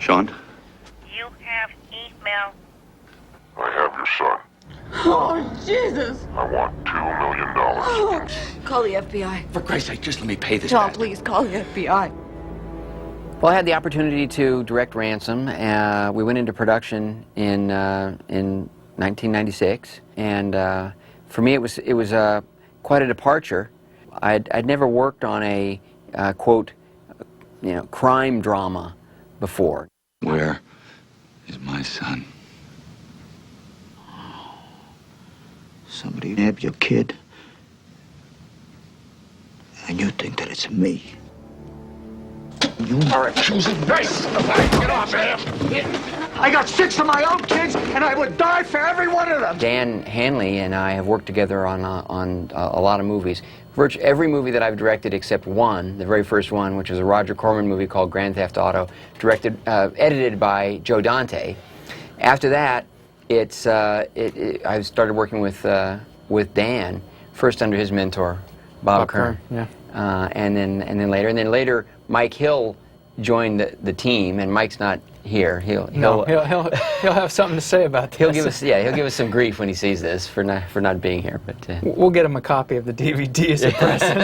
Sean? You have email. I have your son. Oh, Jesus. I want $2 million. Oh, call the FBI. For Christ's sake, just let me pay this Tom, back. please call the FBI. Well, I had the opportunity to direct Ransom. We went into production in 1996, and for me it was quite a departure. I'd never worked on a quote, crime drama before. Where is my son? Somebody nabbed your kid, and you think that it's me. You are accusing me. Get off, man! I got 6 of my own kids, and I would die for every one of them. Dan Hanley and I have worked together on a lot of movies. Virtually every movie that I've directed except one, the very first one, which was a Roger Corman movie called Grand Theft Auto, edited by Joe Dante. After that, I started working with Dan, first under his mentor, Bob Kern. Yeah. And then later Mike Hill joined the team, and Mike's not here. He'll have something to say about this. He'll give us some grief when he sees this for not being here. But we'll get him a copy of the DVD as a present.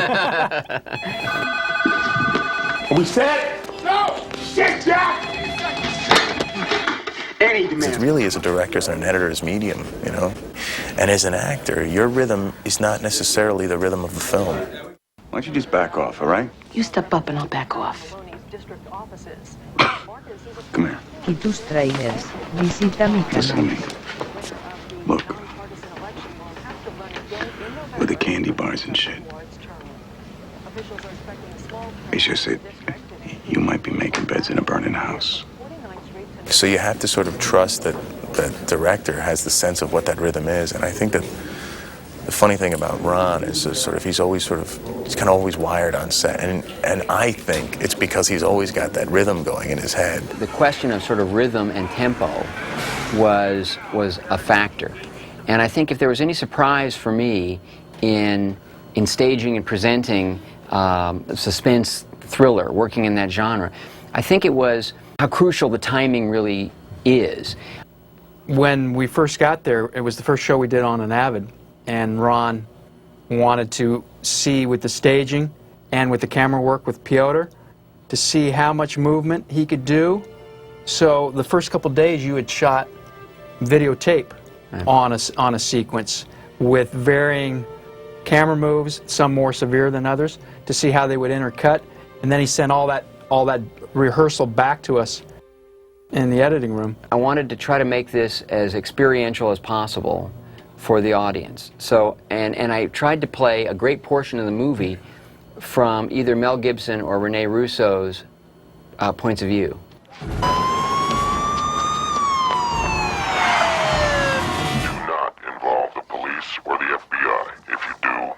Are we set? No! Sit down! Any demand. It really is a director's and an editor's medium, And as an actor, your rhythm is not necessarily the rhythm of the film. Why don't you just back off, all right? You step up and I'll back off. Come here. Y tus tráilers. Visita mi Listen to canal. me. Look. With the candy bars and shit. It's just that you might be making beds in a burning house. So you have to sort of trust that the director has the sense of what that rhythm is. And I think that the funny thing about Ron is he's kind of always wired on set. And I think it's because he's always got that rhythm going in his head. the question of sort of rhythm and tempo was a factor. And I think if there was any surprise for me in staging and presenting suspense thriller, working in that genre, I think it was how crucial the timing really is. When we first got there, it was the first show we did on an Avid, and Ron wanted to see with the staging and with the camera work with Piotr to see how much movement he could do. So the first couple days you had shot videotape on a sequence with varying camera moves, some more severe than others, to see how they would intercut, and then he sent all that rehearsal back to us in the editing room. I wanted to try to make this as experiential as possible for the audience. So, and I tried to play a great portion of the movie from either Mel Gibson or Rene Russo's points of view. Do not involve the police or the FBI. If you do,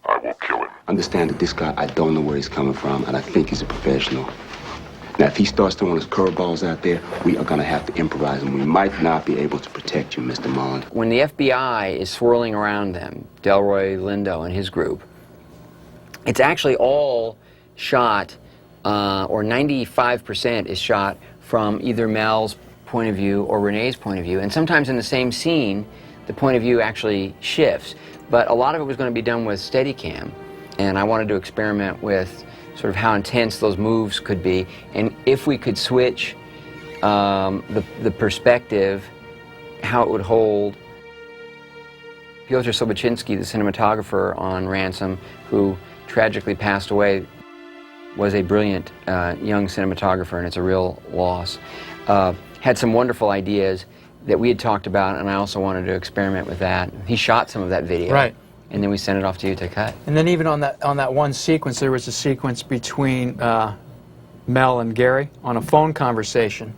I will kill him. Understand that this guy, I don't know where he's coming from, and I think he's a professional. Now, if he starts throwing his curveballs out there, we are going to have to improvise, and we might not be able to protect you, Mr. Mullen. When the FBI is swirling around them, Delroy Lindo and his group, it's actually all shot, or 95% is shot from either Mel's point of view or Renee's point of view. And sometimes in the same scene, the point of view actually shifts. But a lot of it was going to be done with Steadicam, and I wanted to experiment with sort of how intense those moves could be, and if we could switch the perspective, how it would hold. Piotr Sobocinski, the cinematographer on Ransom, who tragically passed away, was a brilliant young cinematographer, and it's a real loss. Had some wonderful ideas that we had talked about, and I also wanted to experiment with that. He shot some of that video. Right. And then we sent it off to you to cut. And then even on that one sequence, there was a sequence between Mel and Gary on a phone conversation,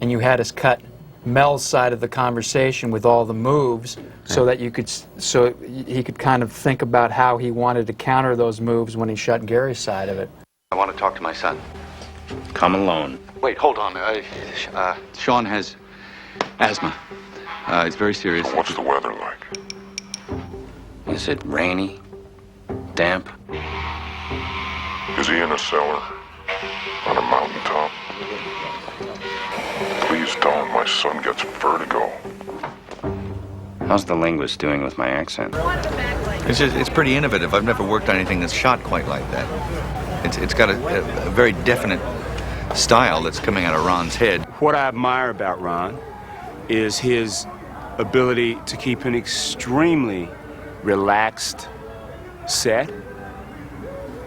and you had us cut Mel's side of the conversation with all the moves, so that he could kind of think about how he wanted to counter those moves when he shot Gary's side of it. I want to talk to my son. Come alone. Wait, hold on. Sean has asthma. It's very serious. What's the weather like? Is it rainy? Damp? Is he in a cellar? On a mountaintop? my son gets vertigo. How's the linguist doing with my accent? It's pretty innovative. I've never worked on anything that's shot quite like that. It's got a very definite style that's coming out of Ron's head. What I admire about Ron is his ability to keep an extremely relaxed set.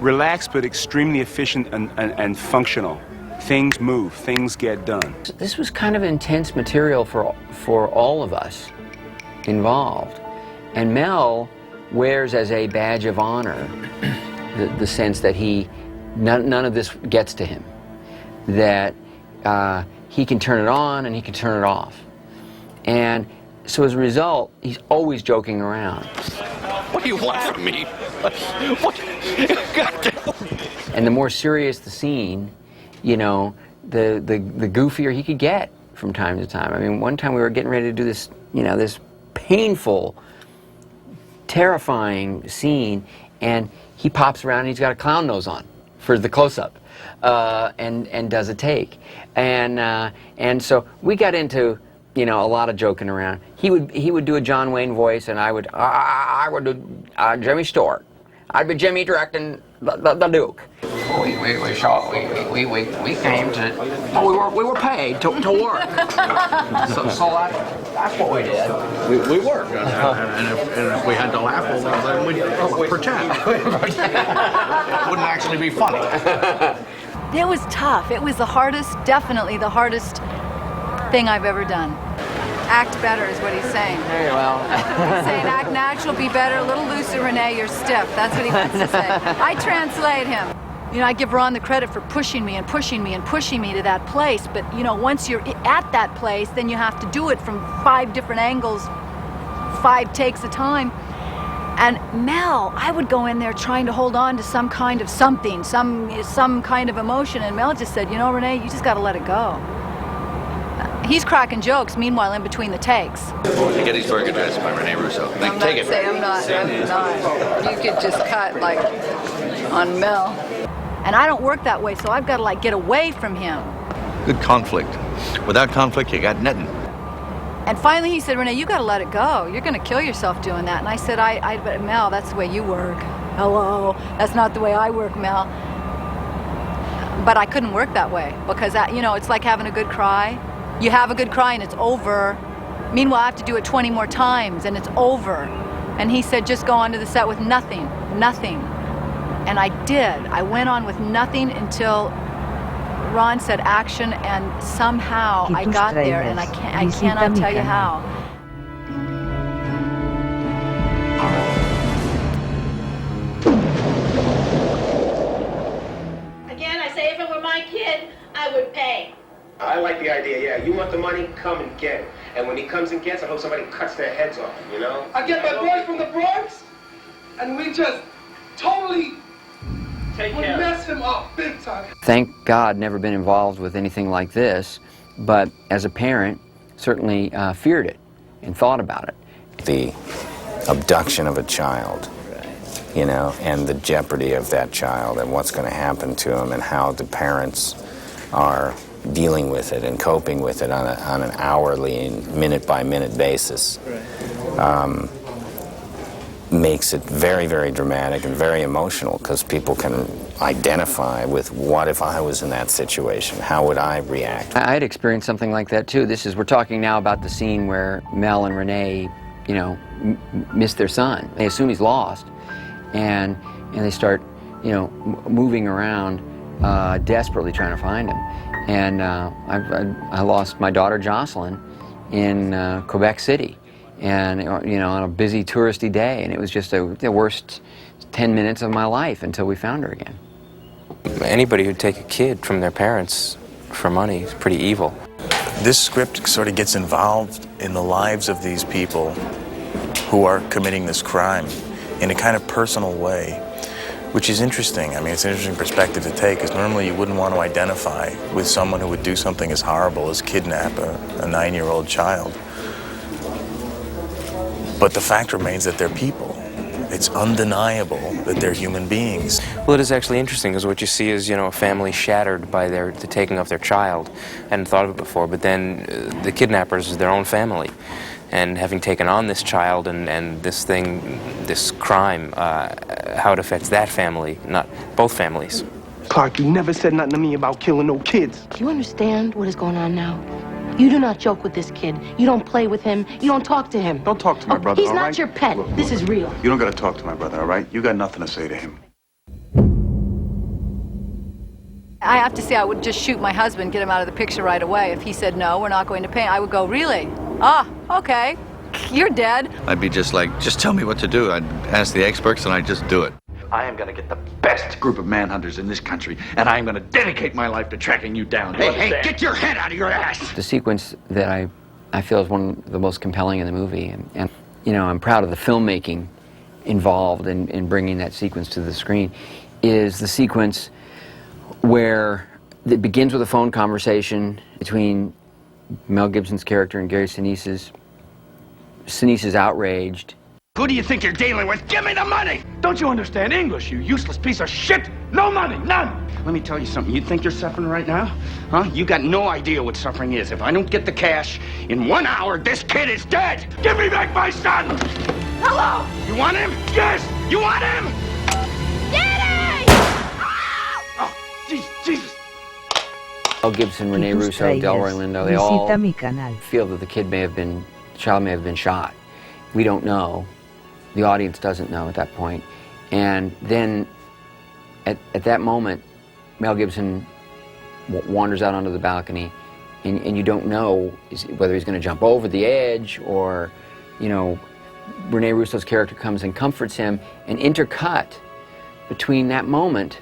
Relaxed but extremely efficient and functional. Things move, things get done. This was kind of intense material for all of us involved. And Mel wears as a badge of honor the sense that none of this gets to him. That he can turn it on and he can turn it off. And so as a result, he's always joking around. What do you want from me? What? And the more serious the scene, you know, the goofier he could get from time to time. I mean, one time we were getting ready to do this, you know, this painful, terrifying scene, and he pops around and he's got a clown nose on for the close-up, and does a take, and so we got into, you know, a lot of joking around. He would do a John Wayne voice, and I would do Jimmy Stewart. I'd be Jimmy directing the Duke. We came to. Oh, we were paid to work. so that's what we did. We worked, And if we had to laugh, well, then we'd pretend. It wouldn't actually be funny. It was tough. It was the hardest, definitely the hardest thing I've ever done. Act better is what he's saying. Very well. He's saying act natural, be better, a little looser, Renee, you're stiff. That's what he wants to say. I translate him. You know, I give Ron the credit for pushing me and pushing me and pushing me to that place, but you know, once you're at that place, then you have to do it from 5 different angles, 5 takes a time. And Mel, I would go in there trying to hold on to some kind of something, some kind of emotion, and Mel just said, you know, Renee, you just got to let it go. He's cracking jokes, meanwhile, in between the takes. The Gettysburg Address by Rene Russo. I'm not. You could just cut, like, on Mel. And I don't work that way, so I've got to, like, get away from him. Good conflict. Without conflict, you got nothing. And finally he said, Renee, you got to let it go. You're going to kill yourself doing that. And I said, but Mel, that's the way you work. Hello, that's not the way I work, Mel. But I couldn't work that way because, you know, it's like having a good cry. You have a good cry and it's over. Meanwhile, I have to do it 20 more times and it's over. And he said, just go onto the set with nothing. And I did. I went on with nothing until Ron said action, and somehow I got there, and I cannot tell you how. Again, I say if it were my kid, I would pay. I like the idea, yeah. You want the money, come and get it. And when he comes and gets it, I hope somebody cuts their heads off, you know? I get my boys from the Bronx, and we just totally mess him up big time. Thank God never been involved with anything like this, but as a parent, certainly feared it and thought about it. The abduction of a child, you know, and the jeopardy of that child and what's going to happen to him and how the parents are dealing with it and coping with it on an hourly and minute-by-minute basis makes it very, very dramatic and very emotional because people can identify with what if I was in that situation? How would I react? I had experienced something like that too. We're talking now about the scene where Mel and Renee, you know, miss their son. They assume he's lost, and they start, you know, moving around desperately trying to find him. And I lost my daughter Jocelyn in Quebec City, and you know, on a busy touristy day, and it was just the worst 10 minutes of my life until we found her again. Anybody who'd take a kid from their parents for money is pretty evil. This script sort of gets involved in the lives of these people who are committing this crime in a kind of personal way, which is interesting. I mean, it's an interesting perspective to take, because normally you wouldn't want to identify with someone who would do something as horrible as kidnap a 9-year-old child. But the fact remains that they're people, It's undeniable that they're human beings. Well, it is actually interesting because what you see is, you know, a family shattered by the taking of their child. I hadn't thought of it before, but then the kidnappers is their own family. And having taken on this child and this thing, this crime, how it affects that family, not both families. Clark, you never said nothing to me about killing no kids. Do you understand what is going on now? You do not joke with this kid. You don't play with him. You don't talk to him. Don't talk to my brother, He's all not right? your pet. Look, This is real. You don't gotta talk to my brother, all right? You got nothing to say to him. I have to say, I would just shoot my husband, get him out of the picture right away. If he said, no, we're not going to pay, I would go, really? Ah, okay. You're dead. I'd be just like, just tell me what to do. I'd ask the experts and I'd just do it. I am gonna get the best group of manhunters in this country, and I am gonna dedicate my life to tracking you down. Hey, get your head out of your ass! The sequence that I feel is one of the most compelling in the movie, and you know, I'm proud of the filmmaking involved in bringing that sequence to the screen, is the sequence where it begins with a phone conversation between Mel Gibson's character and Gary Sinise's. Sinise is outraged. Who do you think you're dealing with? Give me the money! Don't you understand English, you useless piece of shit? No money, none! Let me tell you something. You think you're suffering right now? Huh? You got no idea what suffering is. If I don't get the cash, in 1 hour, this kid is dead! Give me back my son! Hello? You want him? Yes! You want him? Daddy! Oh, Jesus! Mel Gibson, Rene Russo, Delroy Lindo, they all Visita mi canal. feel that the child may have been shot. We don't know. The audience doesn't know at that point. And then at that moment, Mel Gibson wanders out onto the balcony, and you don't know whether he's going to jump over the edge or, you know, Rene Russo's character comes and comforts him, and intercut between that moment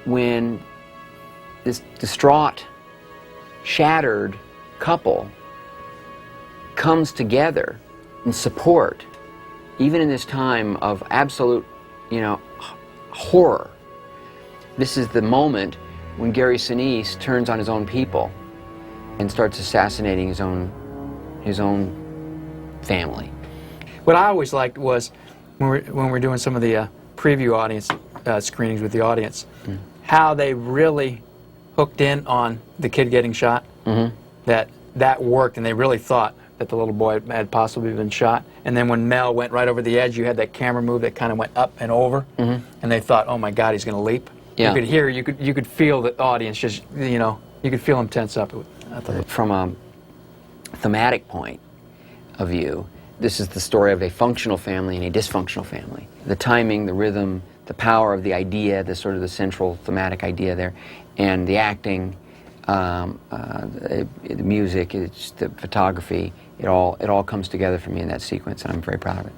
when this distraught, shattered couple comes together in support, even in this time of absolute, you know, horror. This is the moment when Gary Sinise turns on his own people and starts assassinating his own family. What I always liked was when we're doing some of the preview audience screenings with the audience, how they really hooked in on the kid getting shot. That worked, and they really thought that the little boy had possibly been shot. And then when Mel went right over the edge, you had that camera move that kind of went up and over, and they thought, oh my God, he's going to leap. Yeah. You could hear, you could feel the audience just, you know, you could feel them tense up. From a thematic point of view, this is the story of a functional family and a dysfunctional family. The timing, the rhythm, the power of the idea, the sort of the central thematic idea there, and the acting, the music, it's the photography, it all comes together for me in that sequence, and I'm very proud of it.